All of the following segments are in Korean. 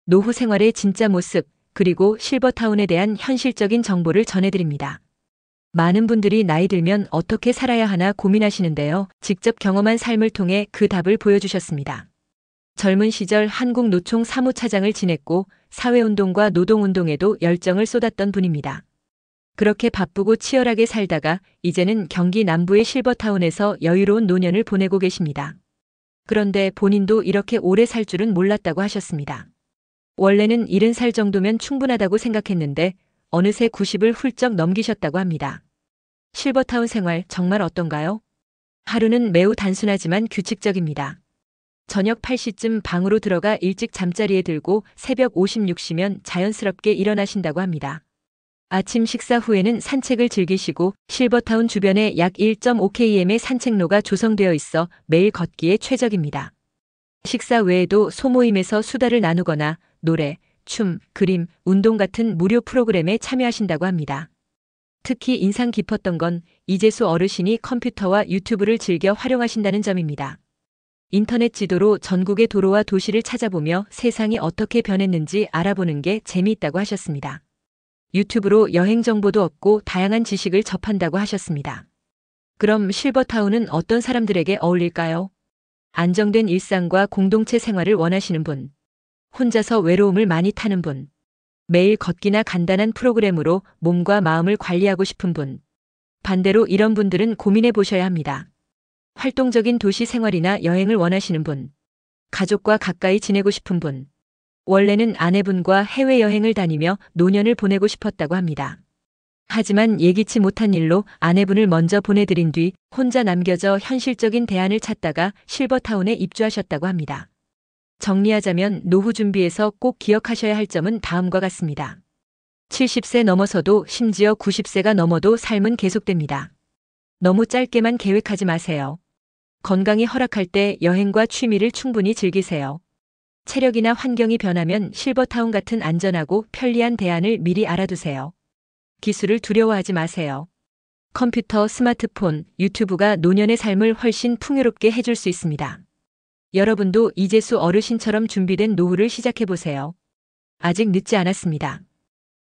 노후 생활의 진짜 모습, 그리고 실버타운에 대한 현실적인 정보를 전해드립니다. 많은 분들이 나이 들면 어떻게 살아야 하나 고민하시는데요. 직접 경험한 삶을 통해 그 답을 보여주셨습니다. 젊은 시절 한국노총 사무차장을 지냈고 사회운동과 노동운동에도 열정을 쏟았던 분입니다. 그렇게 바쁘고 치열하게 살다가 이제는 경기 남부의 실버타운에서 여유로운 노년을 보내고 계십니다. 그런데 본인도 이렇게 오래 살 줄은 몰랐다고 하셨습니다. 원래는 70살 정도면 충분하다고 생각했는데 어느새 90을 훌쩍 넘기셨다고 합니다. 실버타운 생활 정말 어떤가요? 하루는 매우 단순하지만 규칙적입니다. 저녁 8시쯤 방으로 들어가 일찍 잠자리에 들고 새벽 56시면 자연스럽게 일어나신다고 합니다. 아침 식사 후에는 산책을 즐기시고 실버타운 주변에 약 1.5km의 산책로가 조성되어 있어 매일 걷기에 최적입니다. 식사 외에도 소모임에서 수다를 나누거나 노래, 춤, 그림, 운동 같은 무료 프로그램에 참여하신다고 합니다. 특히 인상 깊었던 건 이재수 어르신이 컴퓨터와 유튜브를 즐겨 활용하신다는 점입니다. 인터넷 지도로 전국의 도로와 도시를 찾아보며 세상이 어떻게 변했는지 알아보는 게 재미있다고 하셨습니다. 유튜브로 여행 정보도 얻고 다양한 지식을 접한다고 하셨습니다. 그럼 실버타운은 어떤 사람들에게 어울릴까요? 안정된 일상과 공동체 생활을 원하시는 분, 혼자서 외로움을 많이 타는 분, 매일 걷기나 간단한 프로그램으로 몸과 마음을 관리하고 싶은 분, 반대로 이런 분들은 고민해 보셔야 합니다. 활동적인 도시 생활이나 여행을 원하시는 분, 가족과 가까이 지내고 싶은 분, 원래는 아내분과 해외여행을 다니며 노년을 보내고 싶었다고 합니다. 하지만 예기치 못한 일로 아내분을 먼저 보내드린 뒤 혼자 남겨져 현실적인 대안을 찾다가 실버타운에 입주하셨다고 합니다. 정리하자면 노후 준비에서 꼭 기억하셔야 할 점은 다음과 같습니다. 70세 넘어서도 심지어 90세가 넘어도 삶은 계속됩니다. 너무 짧게만 계획하지 마세요. 건강이 허락할 때 여행과 취미를 충분히 즐기세요. 체력이나 환경이 변하면 실버타운 같은 안전하고 편리한 대안을 미리 알아두세요. 기술을 두려워하지 마세요. 컴퓨터, 스마트폰, 유튜브가 노년의 삶을 훨씬 풍요롭게 해줄 수 있습니다. 여러분도 이재수 어르신처럼 준비된 노후를 시작해보세요. 아직 늦지 않았습니다.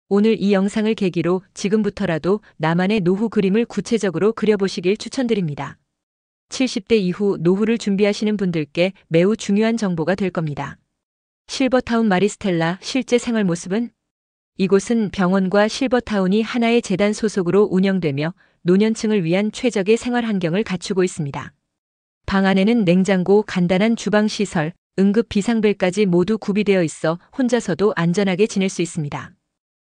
오늘 이 영상을 계기로 지금부터라도 나만의 노후 그림을 구체적으로 그려보시길 추천드립니다. 70대 이후 노후를 준비하시는 분들께 매우 중요한 정보가 될 겁니다. 실버타운 마리스텔라 실제 생활 모습은? 이곳은 병원과 실버타운이 하나의 재단 소속으로 운영되며 노년층을 위한 최적의 생활 환경을 갖추고 있습니다. 방 안에는 냉장고, 간단한 주방 시설, 응급 비상벨까지 모두 구비되어 있어 혼자서도 안전하게 지낼 수 있습니다.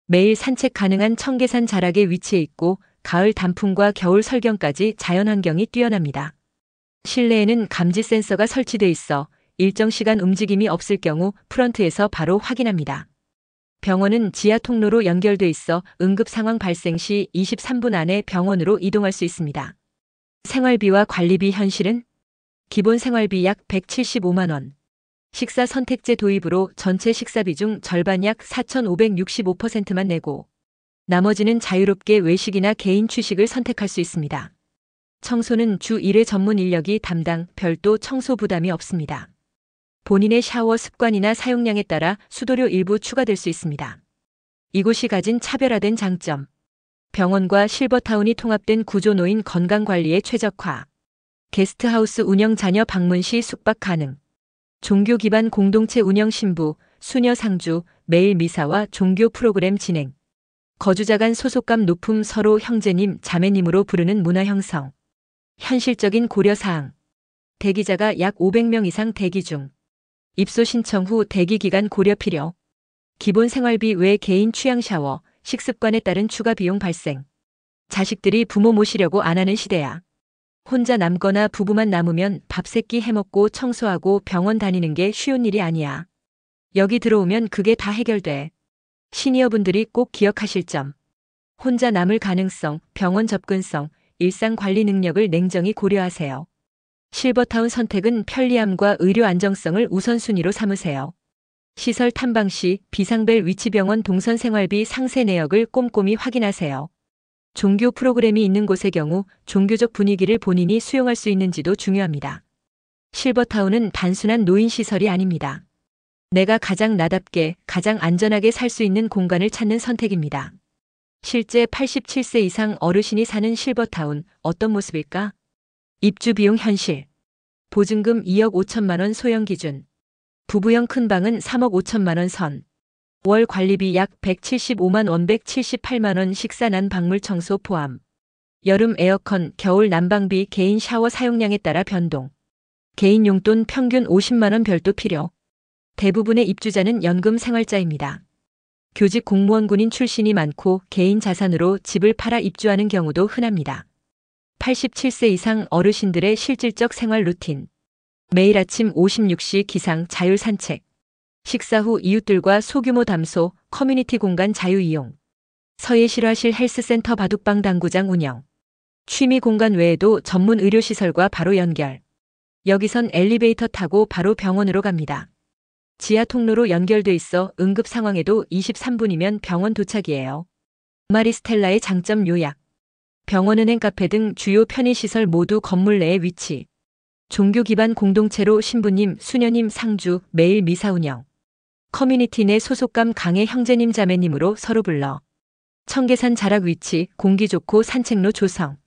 매일 산책 가능한 청계산 자락에 위치해 있고 가을 단풍과 겨울 설경까지 자연환경이 뛰어납니다. 실내에는 감지 센서가 설치돼 있어 일정 시간 움직임이 없을 경우 프런트에서 바로 확인합니다. 병원은 지하 통로로 연결돼 있어 응급 상황 발생 시 23분 안에 병원으로 이동할 수 있습니다. 생활비와 관리비 현실은? 기본 생활비 약 175만 원. 식사 선택제 도입으로 전체 식사비 중 절반 약 4,565%만 내고 나머지는 자유롭게 외식이나 개인 취식을 선택할 수 있습니다. 청소는 주 1회 전문 인력이 담당, 별도 청소 부담이 없습니다. 본인의 샤워 습관이나 사용량에 따라 수도료 일부 추가될 수 있습니다. 이곳이 가진 차별화된 장점. 병원과 실버타운이 통합된 구조노인 건강관리에 최적화. 게스트하우스 운영 자녀 방문 시 숙박 가능. 종교 기반 공동체 운영 신부, 수녀 상주, 매일 미사와 종교 프로그램 진행. 거주자 간 소속감 높음 서로 형제님, 자매님으로 부르는 문화 형성. 현실적인 고려사항. 대기자가 약 500명 이상 대기 중. 입소 신청 후 대기 기간 고려 필요. 기본 생활비 외 개인 취향 샤워, 식습관에 따른 추가 비용 발생. 자식들이 부모 모시려고 안 하는 시대야. 혼자 남거나 부부만 남으면 밥 세 끼 해먹고 청소하고 병원 다니는 게 쉬운 일이 아니야. 여기 들어오면 그게 다 해결돼. 시니어분들이 꼭 기억하실 점. 혼자 남을 가능성, 병원 접근성, 일상 관리 능력을 냉정히 고려하세요. 실버타운 선택은 편리함과 의료 안정성을 우선순위로 삼으세요. 시설 탐방 시 비상벨 위치 병원 동선 생활비 상세 내역을 꼼꼼히 확인하세요. 종교 프로그램이 있는 곳의 경우 종교적 분위기를 본인이 수용할 수 있는지도 중요합니다. 실버타운은 단순한 노인 시설이 아닙니다. 내가 가장 나답게, 가장 안전하게 살 수 있는 공간을 찾는 선택입니다. 실제 87세 이상 어르신이 사는 실버타운, 어떤 모습일까? 입주 비용 현실. 보증금 2억 5천만 원 소형 기준. 부부형 큰 방은 3억 5천만 원 선. 월 관리비 약 175만 원 178만 원 식사 난 방물 청소 포함. 여름 에어컨, 겨울 난방비 개인 샤워 사용량에 따라 변동. 개인 용돈 평균 50만 원 별도 필요. 대부분의 입주자는 연금 생활자입니다. 교직 공무원 군인 출신이 많고 개인 자산으로 집을 팔아 입주하는 경우도 흔합니다. 87세 이상 어르신들의 실질적 생활 루틴. 매일 아침 56시 기상 자율 산책. 식사 후 이웃들과 소규모 담소, 커뮤니티 공간 자유 이용. 서예실화실 헬스센터 바둑방 당구장 운영. 취미 공간 외에도 전문 의료시설과 바로 연결. 여기선 엘리베이터 타고 바로 병원으로 갑니다. 지하 통로로 연결돼 있어 응급 상황에도 23분이면 병원 도착이에요. 마리스텔라의 장점 요약. 병원, 은행, 카페 등 주요 편의시설 모두 건물 내에 위치. 종교 기반 공동체로 신부님, 수녀님 상주, 매일 미사 운영. 커뮤니티 내 소속감 강해 형제님 자매님으로 서로 불러. 청계산 자락 위치, 공기 좋고 산책로 조성.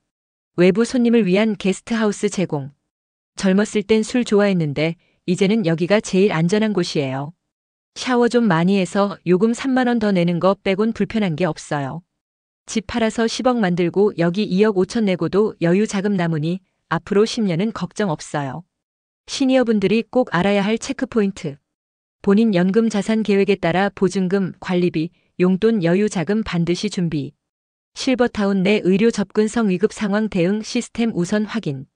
외부 손님을 위한 게스트하우스 제공. 젊었을 땐 술 좋아했는데 이제는 여기가 제일 안전한 곳이에요. 샤워 좀 많이 해서 요금 3만 원 더 내는 거 빼곤 불편한 게 없어요. 집 팔아서 10억 만들고 여기 2억 5천 내고도 여유 자금 남으니 앞으로 10년은 걱정 없어요. 시니어분들이 꼭 알아야 할 체크포인트. 본인 연금 자산 계획에 따라 보증금, 관리비, 용돈 여유 자금 반드시 준비. 실버타운 내 의료 접근성 위급 상황 대응 시스템 우선 확인.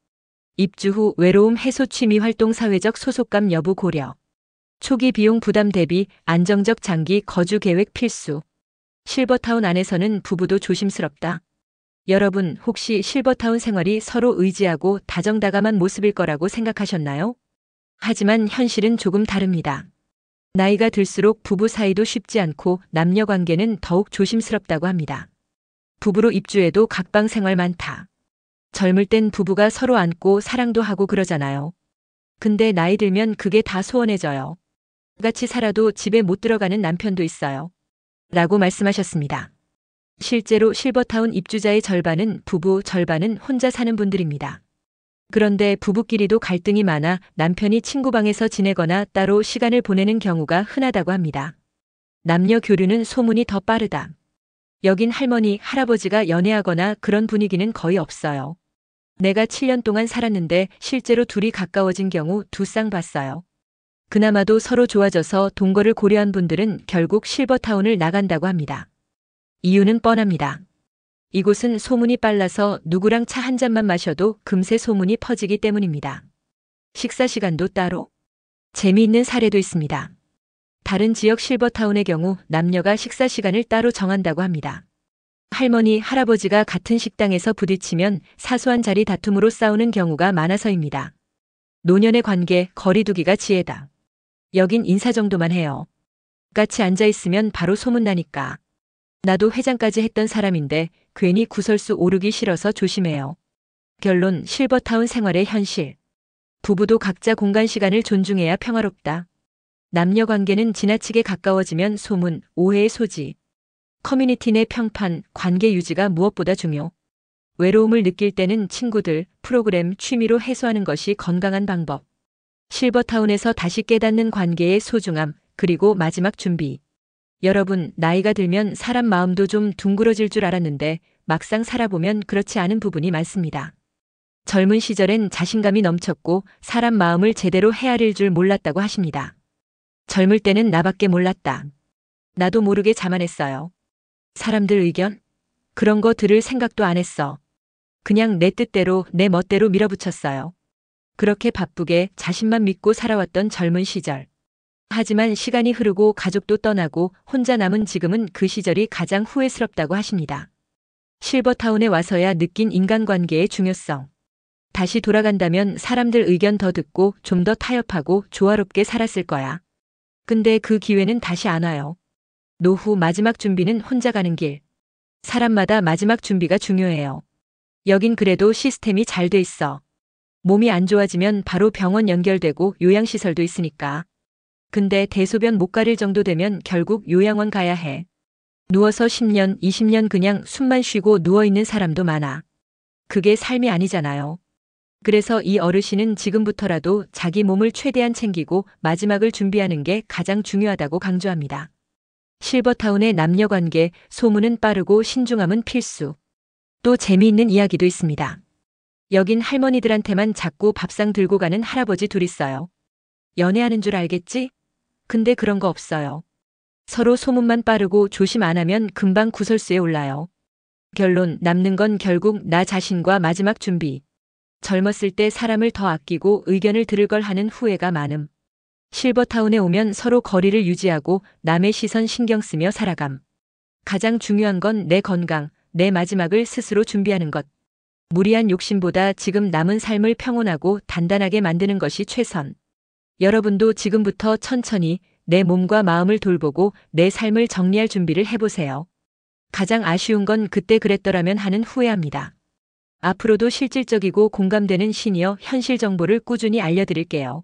입주 후 외로움 해소 취미 활동 사회적 소속감 여부 고려. 초기 비용 부담 대비 안정적 장기 거주 계획 필수. 실버타운 안에서는 부부도 조심스럽다. 여러분 혹시 실버타운 생활이 서로 의지하고 다정다감한 모습일 거라고 생각하셨나요? 하지만 현실은 조금 다릅니다. 나이가 들수록 부부 사이도 쉽지 않고 남녀 관계는 더욱 조심스럽다고 합니다. 부부로 입주해도 각방 생활 많다. 젊을 땐 부부가 서로 안고 사랑도 하고 그러잖아요. 근데 나이 들면 그게 다 소원해져요. 같이 살아도 집에 못 들어가는 남편도 있어요. 라고 말씀하셨습니다. 실제로 실버타운 입주자의 절반은 부부, 절반은 혼자 사는 분들입니다. 그런데 부부끼리도 갈등이 많아 남편이 친구 방에서 지내거나 따로 시간을 보내는 경우가 흔하다고 합니다. 남녀 교류는 소문이 더 빠르다. 여긴 할머니, 할아버지가 연애하거나 그런 분위기는 거의 없어요. 내가 7년 동안 살았는데 실제로 둘이 가까워진 경우 두 쌍 봤어요. 그나마도 서로 좋아져서 동거를 고려한 분들은 결국 실버타운을 나간다고 합니다. 이유는 뻔합니다. 이곳은 소문이 빨라서 누구랑 차 한 잔만 마셔도 금세 소문이 퍼지기 때문입니다. 식사 시간도 따로. 재미있는 사례도 있습니다. 다른 지역 실버타운의 경우 남녀가 식사 시간을 따로 정한다고 합니다. 할머니, 할아버지가 같은 식당에서 부딪히면 사소한 자리 다툼으로 싸우는 경우가 많아서입니다. 노년의 관계, 거리두기가 지혜다. 여긴 인사 정도만 해요. 같이 앉아있으면 바로 소문나니까. 나도 회장까지 했던 사람인데 괜히 구설수 오르기 싫어서 조심해요. 결론, 실버타운 생활의 현실. 부부도 각자 공간 시간을 존중해야 평화롭다. 남녀 관계는 지나치게 가까워지면 소문, 오해의 소지. 커뮤니티 내 평판, 관계 유지가 무엇보다 중요. 외로움을 느낄 때는 친구들, 프로그램, 취미로 해소하는 것이 건강한 방법. 실버타운에서 다시 깨닫는 관계의 소중함, 그리고 마지막 준비. 여러분, 나이가 들면 사람 마음도 좀 둥그러질 줄 알았는데 막상 살아보면 그렇지 않은 부분이 많습니다. 젊은 시절엔 자신감이 넘쳤고 사람 마음을 제대로 헤아릴 줄 몰랐다고 하십니다. 젊을 때는 나밖에 몰랐다. 나도 모르게 자만했어요. 사람들 의견? 그런 거 들을 생각도 안 했어. 그냥 내 뜻대로, 내 멋대로 밀어붙였어요. 그렇게 바쁘게 자신만 믿고 살아왔던 젊은 시절. 하지만 시간이 흐르고 가족도 떠나고 혼자 남은 지금은 그 시절이 가장 후회스럽다고 하십니다. 실버타운에 와서야 느낀 인간관계의 중요성. 다시 돌아간다면 사람들 의견 더 듣고 좀 더 타협하고 조화롭게 살았을 거야. 근데 그 기회는 다시 안 와요. 노후 마지막 준비는 혼자 가는 길. 사람마다 마지막 준비가 중요해요. 여긴 그래도 시스템이 잘 돼 있어. 몸이 안 좋아지면 바로 병원 연결되고 요양시설도 있으니까. 근데 대소변 못 가릴 정도 되면 결국 요양원 가야 해. 누워서 10년, 20년 그냥 숨만 쉬고 누워있는 사람도 많아. 그게 삶이 아니잖아요. 그래서 이 어르신은 지금부터라도 자기 몸을 최대한 챙기고 마지막을 준비하는 게 가장 중요하다고 강조합니다. 실버타운의 남녀관계, 소문은 빠르고 신중함은 필수. 또 재미있는 이야기도 있습니다. 여긴 할머니들한테만 자꾸 밥상 들고 가는 할아버지 둘 있어요. 연애하는 줄 알겠지? 근데 그런 거 없어요. 서로 소문만 빠르고 조심 안 하면 금방 구설수에 올라요. 결론, 남는 건 결국 나 자신과 마지막 준비. 젊었을 때 사람을 더 아끼고 의견을 들을 걸 하는 후회가 많음. 실버타운에 오면 서로 거리를 유지하고 남의 시선 신경 쓰며 살아감. 가장 중요한 건 내 건강, 내 마지막을 스스로 준비하는 것. 무리한 욕심보다 지금 남은 삶을 평온하고 단단하게 만드는 것이 최선. 여러분도 지금부터 천천히 내 몸과 마음을 돌보고 내 삶을 정리할 준비를 해보세요. 가장 아쉬운 건 그때 그랬더라면 하는 후회합니다. 앞으로도 실질적이고 공감되는 시니어 현실 정보를 꾸준히 알려드릴게요.